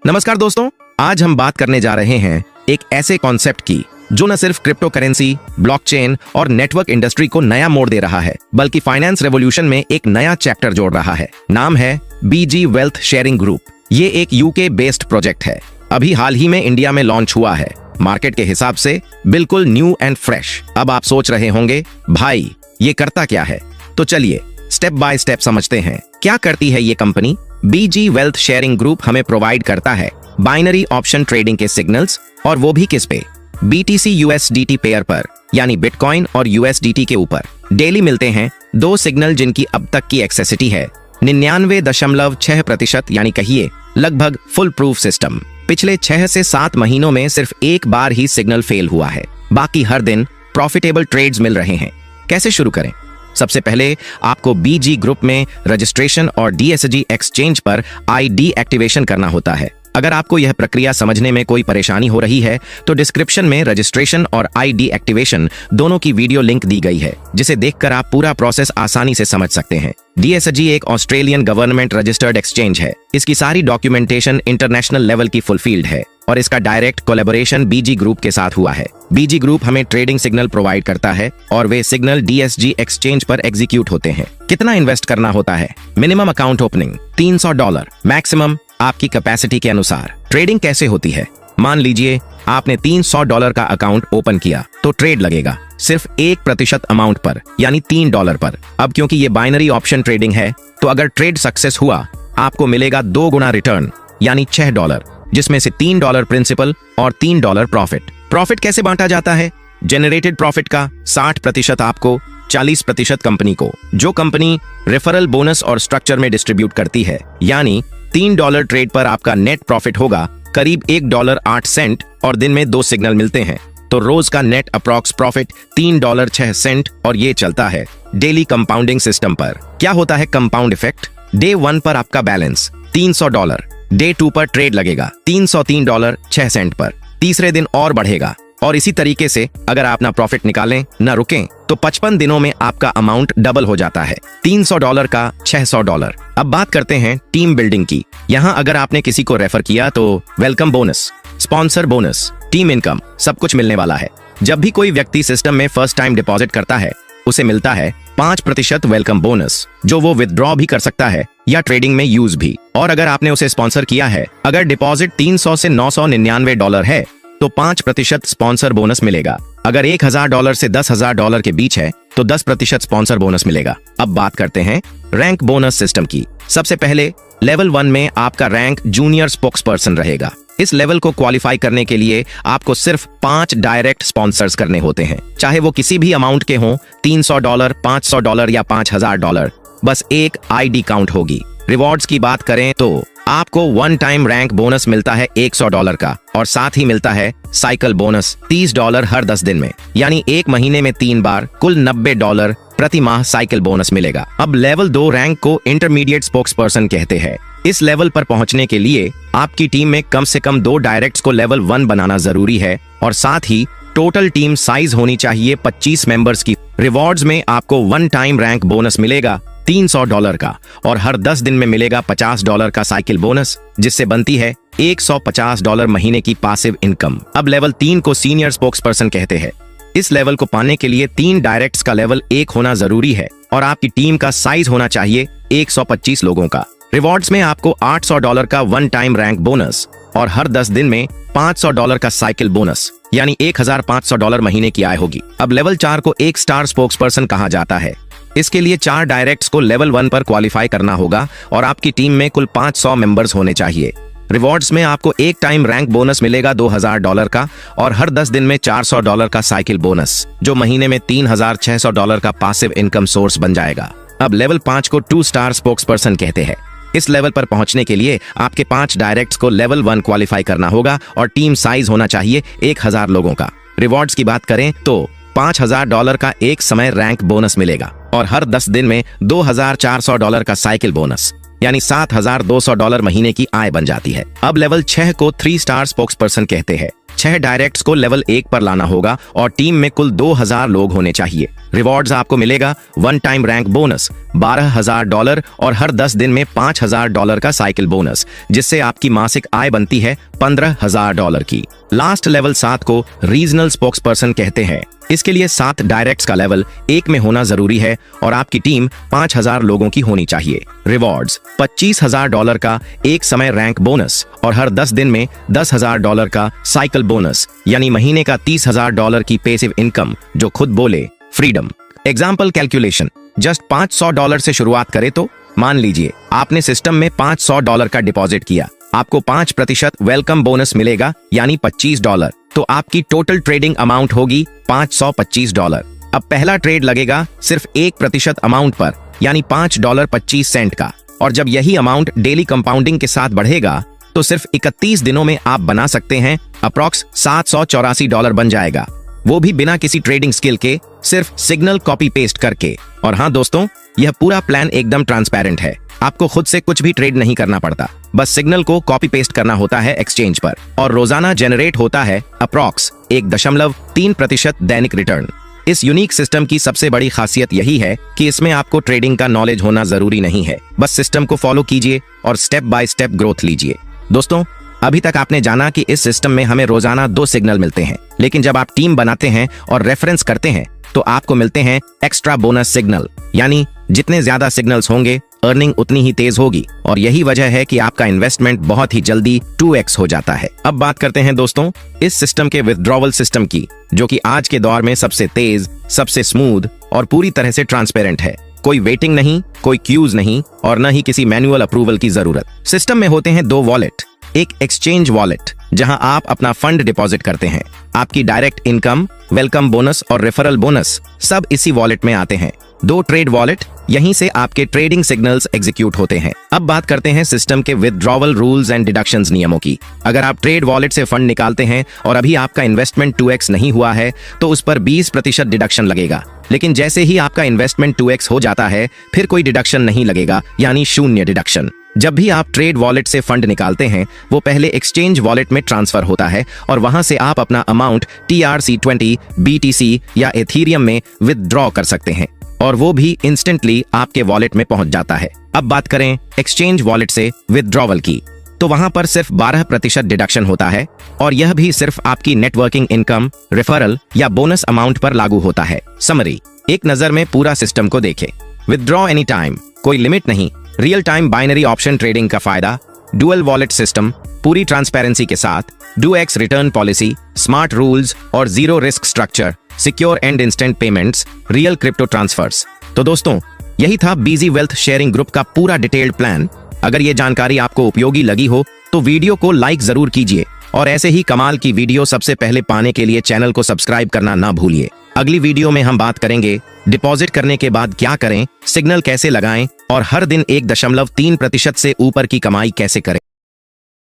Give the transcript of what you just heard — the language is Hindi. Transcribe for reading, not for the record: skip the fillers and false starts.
नमस्कार दोस्तों, आज हम बात करने जा रहे हैं एक ऐसे कॉन्सेप्ट की जो न सिर्फ क्रिप्टो करेंसी, ब्लॉकचेन और नेटवर्क इंडस्ट्री को नया मोड़ दे रहा है, बल्कि फाइनेंस रेवोल्यूशन में एक नया चैप्टर जोड़ रहा है। नाम है बीजी वेल्थ शेयरिंग ग्रुप। ये एक यूके बेस्ड प्रोजेक्ट है, अभी हाल ही में इंडिया में लॉन्च हुआ है। मार्केट के हिसाब से बिल्कुल न्यू एंड फ्रेश। अब आप सोच रहे होंगे, भाई ये करता क्या है? तो चलिए स्टेप बाय स्टेप समझते हैं क्या करती है ये कंपनी। बीजी वेल्थ शेयरिंग ग्रुप हमें प्रोवाइड करता है बाइनरी ऑप्शन ट्रेडिंग के सिग्नल्स, और वो भी किस पे? BTC USDT पेयर पर, यानी बिटकॉइन और USDT के ऊपर। डेली मिलते हैं दो सिग्नल जिनकी अब तक की एक्सेसिटी है 99.6%, यानी कहिए लगभग फुल प्रूफ सिस्टम। पिछले 6 से 7 महीनों में सिर्फ एक बार ही सिग्नल फेल हुआ है, बाकी हर दिन प्रॉफिटेबल ट्रेड्स मिल रहे हैं। कैसे शुरू करें? सबसे पहले आपको बीजी ग्रुप में रजिस्ट्रेशन और DSG एक्सचेंज पर ID एक्टिवेशन करना होता है। अगर आपको यह प्रक्रिया समझने में कोई परेशानी हो रही है तो डिस्क्रिप्शन में रजिस्ट्रेशन और ID एक्टिवेशन दोनों की वीडियो लिंक दी गई है, जिसे देखकर आप पूरा प्रोसेस आसानी से समझ सकते हैं। DSG एक ऑस्ट्रेलियन गवर्नमेंट रजिस्टर्ड एक्सचेंज है। इसकी सारी डॉक्यूमेंटेशन इंटरनेशनल लेवल की फुलफिल्ड है और इसका डायरेक्ट कोलैबोरेशन बीजी ग्रुप के साथ हुआ है। बीजी ग्रुप हमें ट्रेडिंग सिग्नल प्रोवाइड करता है और वे सिग्नल DSG एक्सचेंज पर एग्जीक्यूट होते हैं। कितना इन्वेस्ट करना होता है? मिनिमम अकाउंट ओपनिंग $300, मैक्सिमम आपकी कैपेसिटी के अनुसार। ट्रेडिंग कैसे होती है? मान लीजिए आपने $300 का अकाउंट ओपन किया तो ट्रेड लगेगा सिर्फ 1% अमाउंट पर, यानी $3 पर। अब क्योंकि ये बाइनरी ऑप्शन ट्रेडिंग है, तो अगर ट्रेड सक्सेस हुआ आपको मिलेगा 2 गुना रिटर्न, यानी $6, जिसमें से $3 प्रिंसिपल और $3 प्रॉफिट। प्रॉफिट कैसे बांटा जाता है? जेनरेटेड प्रॉफिट का 60% आपको, 40% कंपनी को। जो कंपनी रेफरल बोनस और स्ट्रक्चर में डिस्ट्रीब्यूट करती है, यानी $3 ट्रेड पर आपका नेट प्रॉफिट होगा करीब $1.08 और दिन में 2 सिग्नल मिलते हैं, तो रोज का नेट अप्रॉक्स प्रॉफिट $3.06 और ये चलता है डेली कंपाउंडिंग सिस्टम पर। क्या होता है कंपाउंड इफेक्ट? डे 1 पर आपका बैलेंस $300, डे 2 पर ट्रेड लगेगा $303.06 पर, तीसरे दिन और बढ़ेगा, और इसी तरीके से अगर आप ना प्रॉफिट निकालें ना रुकें तो 55 दिनों में आपका अमाउंट डबल हो जाता है, $300 का $600। अब बात करते हैं टीम बिल्डिंग की। यहाँ अगर आपने किसी को रेफर किया तो welcome bonus, sponsor bonus, team income सब कुछ मिलने वाला है। जब भी कोई व्यक्ति सिस्टम में फर्स्ट टाइम डिपॉजिट करता है उसे मिलता है 5% वेलकम बोनस, जो वो विथड्रॉ भी कर सकता है या ट्रेडिंग में यूज भी। और अगर आपने उसे स्पॉन्सर किया है, अगर डिपॉजिट $300 से $999 है तो 5% स्पॉन्सर बोनस मिलेगा। अगर $1000 से $10,000 के बीच है तो 10% स्पॉन्सर बोनस मिलेगा। अब बात करते हैं रैंक बोनस सिस्टम की। सबसे पहले लेवल 1 में आपका रैंक जूनियर स्पोक्स पर्सन रहेगा। इस लेवल को क्वालिफाई करने के लिए आपको सिर्फ 5 डायरेक्ट स्पॉन्सर्स करने होते हैं, चाहे वो किसी भी अमाउंट के हों, $300, $500 या $5000। बस एक ID काउंट होगी। रिवॉर्ड्स की बात करें तो आपको 1 टाइम रैंक बोनस मिलता है $100 का, और साथ ही मिलता है साइकिल बोनस $30 हर 10 दिन में, यानी एक महीने में 3 बार कुल $90 प्रति माह साइकिल बोनस मिलेगा। अब लेवल 2 रैंक को इंटरमीडिएट स्पोक्स पर्सन कहते हैं। इस लेवल पर पहुंचने के लिए आपकी टीम में कम से कम 2 डायरेक्ट्स को लेवल 1 बनाना जरूरी है, और साथ ही टोटल टीम साइज होनी चाहिए 25 मेंबर्स की। रिवॉर्ड्स में आपको 1 टाइम रैंक बोनस मिलेगा $300 का, और हर 10 दिन में मिलेगा $50 का साइकिल बोनस, जिससे बनती है $150 महीने की पासिव इनकम। अब लेवल 3 को सीनियर स्पोक्स पर्सन कहते हैं। इस लेवल को पाने के लिए 3 डायरेक्ट्स का लेवल 1 होना जरूरी है, और आपकी टीम का साइज होना चाहिए 125 लोगों का। रिवॉर्ड्स में आपको $800 का 1 टाइम रैंक बोनस और हर 10 दिन में $500 का साइकिल बोनस, यानी $1500 महीने की आय होगी। अब लेवल 4 को 1 स्टार स्पोक्स पर्सन कहा जाता है। इसके लिए 4 डायरेक्ट्स को लेवल 1 पर क्वालिफाई करना होगा, और आपकी टीम में कुल 500 मेंबर्स होने चाहिए। रिवॉर्ड्स में आपको 1 टाइम रैंक बोनस मिलेगा $2000 का, और हर 10 दिन में $400 का साइकिल बोनस, जो महीने में $3600 का पासिव इनकम सोर्स बन जाएगा। अब लेवल 5 को 2 स्टार स्पोक्स पर्सन कहते हैं। इस लेवल पर पहुंचने के लिए आपके 5 डायरेक्ट्स को लेवल 1 क्वालिफाई करना होगा, और टीम साइज होना चाहिए 1000 लोगों का। रिवॉर्ड्स की बात करें तो $5000 का एक समय रैंक बोनस मिलेगा, और हर 10 दिन में $2400 का साइकिल बोनस, यानी $7200 महीने की आय बन जाती है। अब लेवल 6 को 3 स्टार स्पोक्स पर्सन कहते हैं। 6 डायरेक्ट्स को लेवल 1 पर लाना होगा और टीम में कुल 2000 लोग होने चाहिए। रिवॉर्ड्स आपको मिलेगा वन टाइम रैंक बोनस $12,000 और हर 10 दिन में $5,000 का साइकिल बोनस, जिससे आपकी मासिक आय बनती है $15,000 की। लास्ट लेवल 7 को रीजनल स्पोक्सपर्सन कहते हैं। इसके लिए 7 डायरेक्ट्स का लेवल 1 में होना जरूरी है और आपकी टीम 5000 लोगों की होनी चाहिए। रिवॉर्ड्स $25,000 का एक समय रैंक बोनस और हर 10 दिन में $10,000 का साइकिल बोनस, यानी महीने का $30,000 की पैसिव इनकम, जो खुद बोले फ्रीडम। एग्जाम्पल कैलकुलेशन, जस्ट $500 से शुरुआत करें तो मान लीजिए आपने सिस्टम में $500 का डिपॉजिट किया, आपको 5% वेलकम बोनस मिलेगा यानी $25। तो आपकी टोटल ट्रेडिंग अमाउंट होगी $525। अब पहला ट्रेड लगेगा सिर्फ 1% अमाउंट पर यानी $5.25 का, और जब यही अमाउंट डेली कंपाउंडिंग के साथ बढ़ेगा तो सिर्फ 31 दिनों में आप बना सकते हैं अप्रॉक्स $784 बन जाएगा, वो भी बिना किसी ट्रेडिंग स्किल के, सिर्फ सिग्नल कॉपी पेस्ट करके। और हाँ दोस्तों, यह पूरा प्लान एकदम ट्रांसपेरेंट है, आपको खुद से कुछ भी ट्रेड नहीं करना पड़ता, बस सिग्नल को कॉपी पेस्ट करना होता है एक्सचेंज पर और रोजाना जनरेट होता है अप्रॉक्स 1.3% दैनिक रिटर्न। इस यूनिक सिस्टम की सबसे बड़ी खासियत यही है कि इसमें आपको ट्रेडिंग का नॉलेज होना जरूरी नहीं है, बस सिस्टम को फॉलो कीजिए और स्टेप बाय स्टेप ग्रोथ लीजिए। दोस्तों, अभी तक आपने जाना कि इस सिस्टम में हमें रोजाना 2 सिग्नल मिलते हैं, लेकिन जब आप टीम बनाते हैं और रेफरेंस करते हैं तो आपको मिलते हैं एक्स्ट्रा बोनस सिग्नल, यानी जितने ज्यादा सिग्नल्स होंगे अर्निंग उतनी ही तेज होगी, और यही वजह है कि आपका इन्वेस्टमेंट बहुत ही जल्दी 2x हो जाता है। अब बात करते हैं दोस्तों इस सिस्टम के विथड्रॉवल सिस्टम की, जो कि आज के दौर में सबसे तेज, सबसे स्मूथ और पूरी तरह से ट्रांसपेरेंट है। कोई वेटिंग नहीं, कोई क्यूज नहीं और न ही किसी मैनुअल अप्रूवल की जरूरत। सिस्टम में होते हैं 2 वॉलेट, एक एक्सचेंज वॉलेट जहां आप अपना फंड डिपॉजिट करते हैं, आपकी डायरेक्ट इनकम, वेलकम बोनस और रेफरल बोनस सब इसी वॉलेट में आते हैं। 2 ट्रेड वॉलेट, यहीं से आपके ट्रेडिंग सिग्नल्स एग्जीक्यूट होते हैं। अब बात करते हैं सिस्टम के विथड्रॉवल रूल्स एंड डिडक्शंस नियमों की। अगर आप ट्रेड वॉलेट से फंड निकालते हैं और अभी आपका इन्वेस्टमेंट 2x नहीं हुआ है तो उस पर 20% डिडक्शन लगेगा, लेकिन जैसे ही आपका इन्वेस्टमेंट 2x हो जाता है फिर कोई डिडक्शन नहीं लगेगा, यानी 0 डिडक्शन। जब भी आप ट्रेड वॉलेट से फंड निकालते हैं वो पहले एक्सचेंज वॉलेट में ट्रांसफर होता है और वहां से आप अपना अमाउंट TRC20, BTC या एथीरियम में विथड्रॉ कर सकते हैं, और वो भी इंस्टेंटली आपके वॉलेट में पहुंच जाता है। अब बात करें एक्सचेंज वॉलेट से विथड्रॉवल की, तो वहां पर सिर्फ 12% डिडक्शन होता है, और यह भी सिर्फ आपकी नेटवर्किंग इनकम, रेफरल या बोनस अमाउंट पर लागू होता है। समरी, एक नजर में पूरा सिस्टम को देखें। विथड्रॉ एनी टाइम, कोई लिमिट नहीं, real time binary option trading का फायदा, डुअल वॉलेट सिस्टम पूरी ट्रांसपेरेंसी के साथ, 2x return policy, smart rules और 0 risk structure, secure and instant payments, real crypto transfers. तो दोस्तों, यही था बीजी वेल्थ शेयरिंग ग्रुप का पूरा डिटेल्ड प्लान। अगर ये जानकारी आपको उपयोगी लगी हो तो वीडियो को लाइक जरूर कीजिए और ऐसे ही कमाल की वीडियो सबसे पहले पाने के लिए चैनल को सब्सक्राइब करना ना भूलिए। अगली वीडियो में हम बात करेंगे डिपॉजिट करने के बाद क्या करें, सिग्नल कैसे लगाएं और हर दिन 1.3% से ऊपर की कमाई कैसे करें।